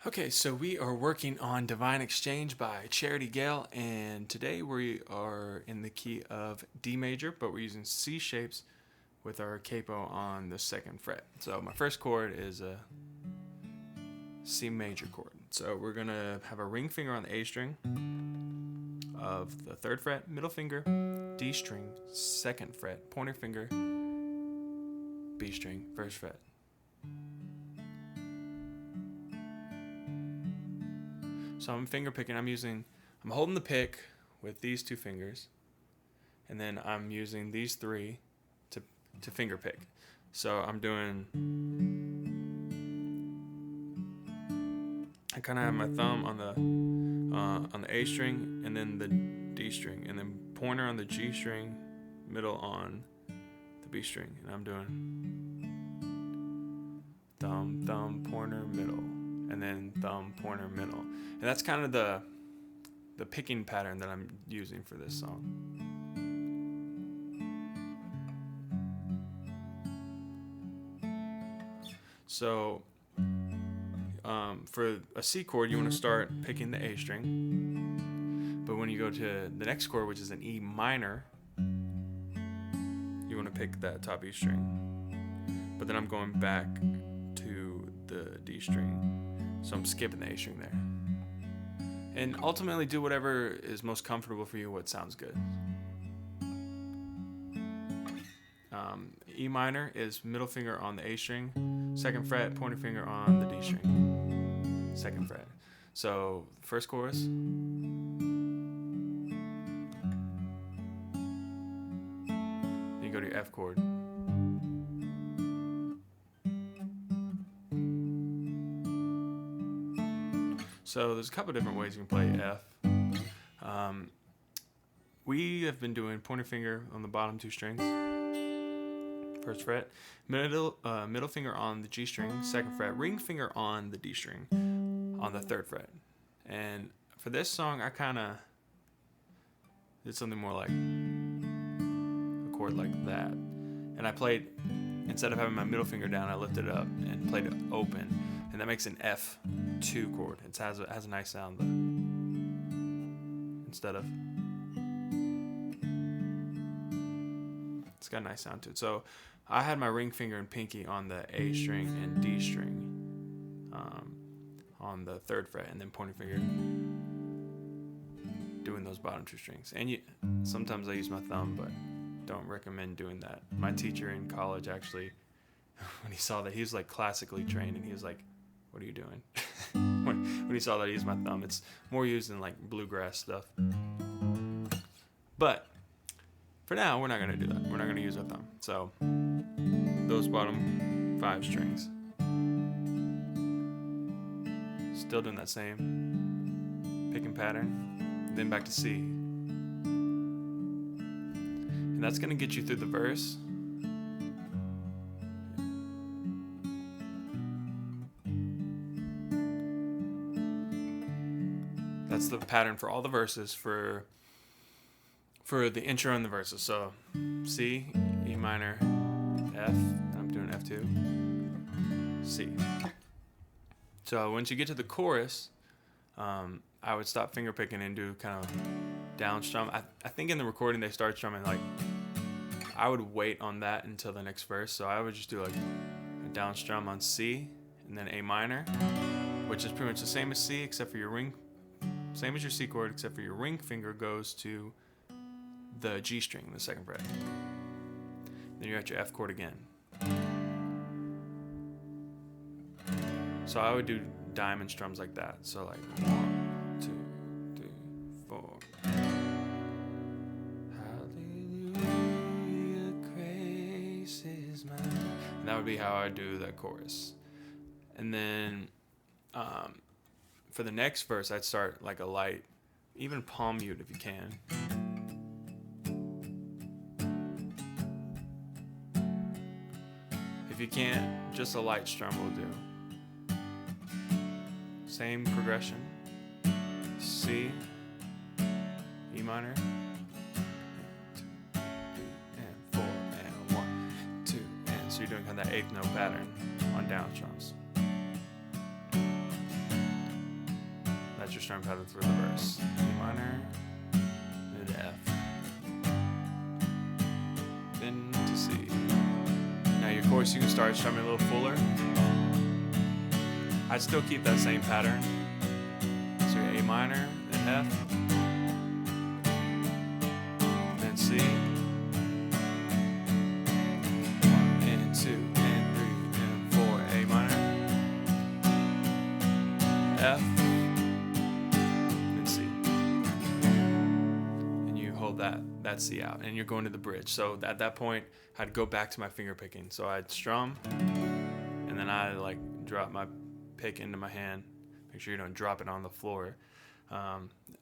Okay, so we are working on Divine Exchange by Charity Gale, and today we are in the key of D major, but we're using C shapes with our capo on the second fret. So my first chord is a C major chord. So we're gonna have a ring finger on the A string of the third fret, middle finger, D string, second fret, pointer finger, B string, first fret. So I'm finger picking. I'm holding the pick with these two fingers, and then I'm using these three to finger pick. So I'm doing. I kind of have my thumb on the A string, and then the D string, and then pointer on the G string, middle on the B string, and I'm doing thumb, pointer, middle, and then thumb, pointer, middle. And that's kind of the picking pattern that I'm using for this song. So for a C chord, you want to start picking the A string. But when you go to the next chord, which is an E minor, you want to pick that top E string. But then I'm going back to the D string. So I'm skipping the A string there. And ultimately do whatever is most comfortable for you, what sounds good. E minor is middle finger on the A string, second fret, pointer finger on the D string, second fret. So first chorus. Then you go to your F chord. So there's a couple different ways you can play F. We have been doing pointer finger on the bottom two strings, first fret, middle finger on the G string, second fret, ring finger on the D string, on the third fret. And for this song, I kind of did something more like a chord like that. And I played, instead of having my middle finger down, I lifted it up and played it open. And that makes an F2 chord. It has a nice sound though. Instead of. It's got a nice sound to it. So I had my ring finger and pinky on the A string and D string on the third fret, and then pointer finger doing those bottom two strings. And sometimes I use my thumb, but don't recommend doing that. My teacher in college actually, when he saw that, he was like classically trained, and he was like, "What are you doing?" when he saw that I used my thumb. It's more used in like bluegrass stuff. But for now, we're not going to do that. We're not going to use our thumb. So those bottom five strings. Still doing that same picking pattern. Then back to C. And that's going to get you through the verse. That's the pattern for all the verses for the intro and the verses. So C, E minor, F, and I'm doing F2, C. So once you get to the chorus, I would stop finger picking and do kind of down strum. I think in the recording they start strumming like, I would wait on that until the next verse. So I would just do like a down strum on C and then A minor, which is pretty much the same as C except for your ring, same as your C chord except for your ring finger goes to the G string, the second fret. Then you're at your F chord again. So I would do diamond strums like that. So like 1, 2, 3, 4. Hallelujah, grace is mine. And that would be how I do that chorus. And then for the next verse, I'd start like a light, even palm mute if you can. If you can't, just a light strum will do. Same progression. C, E minor, 1, 2, 3, and 4, and 1, 2, and so you're doing kind of that eighth note pattern on down strums. your strumming pattern for the verse. E minor, then F, then to C. Now your chorus, you can start strumming a little fuller. I'd still keep that same pattern. So your A minor, then F, then C, 1 and 2 and 3 and 4, A minor, F, then C. And you hold that C out, and you're going to the bridge. So at that point, I'd go back to my finger picking. So I'd strum, and then I'd like drop my pick into my hand. Make sure you don't drop it on the floor.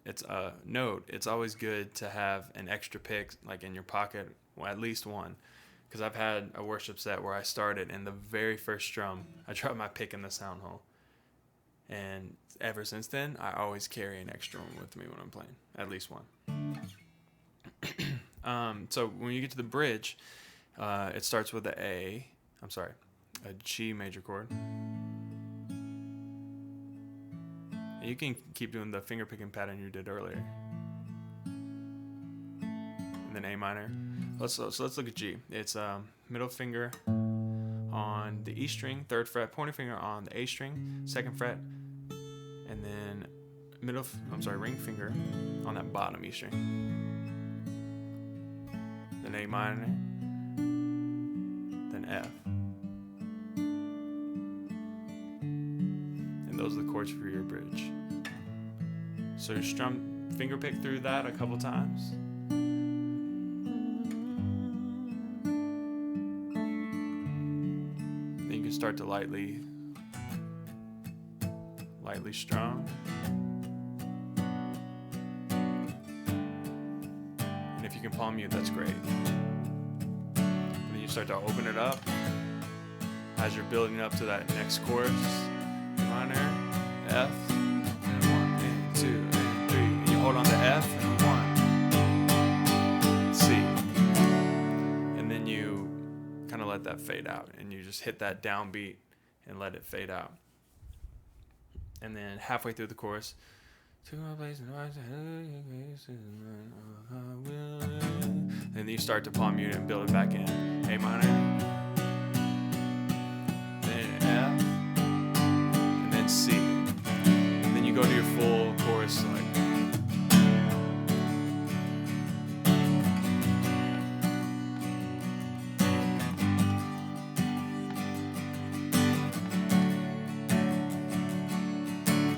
It's a note. It's always good to have an extra pick like in your pocket, well, at least one, because I've had a worship set where I started and the very first strum I dropped my pick in the sound hole, and ever since then I always carry an extra one with me when I'm playing, at least one. So when you get to the bridge, it starts with a G major chord. You can keep doing the finger picking pattern you did earlier. And then A minor. So let's look at G. It's middle finger on the E string, 3rd fret, pointer finger on the A string, 2nd fret, and then ring finger on that bottom E string. Then A minor, then F. And those are the chords for your bridge. So you strum finger pick through that a couple times. Then you can start to lightly strum. And if you can palm mute, that's great. And then you start to open it up as you're building up to that next chorus. A minor, F, and 1 and 2 and 3. And you hold on to F and 1, C. And then you kind of let that fade out, and you just hit that downbeat and let it fade out. And then halfway through the chorus, and then you start to palm mute and build it back in. A minor, then F, and then C. And then you go to your full chorus like.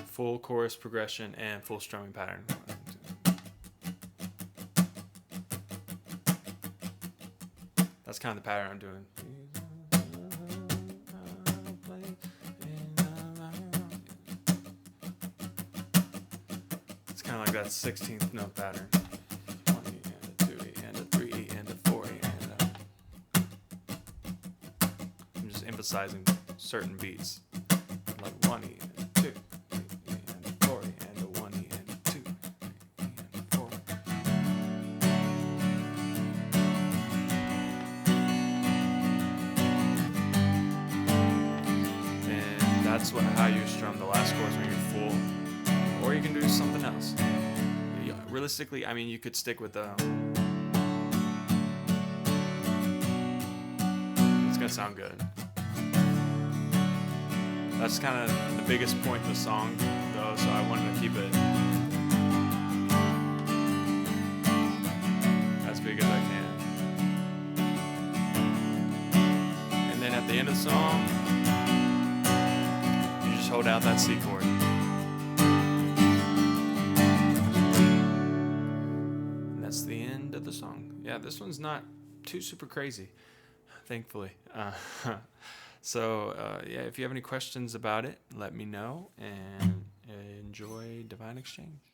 Full chorus progression and full strumming pattern. That's kind of the pattern I'm doing. It's kind of like that 16th note pattern. 1 E and a 2 E and a 3 E and a 4 E and I'm just emphasizing certain beats. Like 1 E and a 2. That's how you strum the last chords when you're full, or you can do something else. Realistically, I mean, you could stick with the. It's gonna sound good. That's kind of the biggest point of the song, though, so I wanted to keep it as big as I can. And then at the end of the song, hold out that C chord. And that's the end of the song. Yeah, this one's not too super crazy, thankfully. Yeah, if you have any questions about it, let me know, and enjoy Divine Exchange.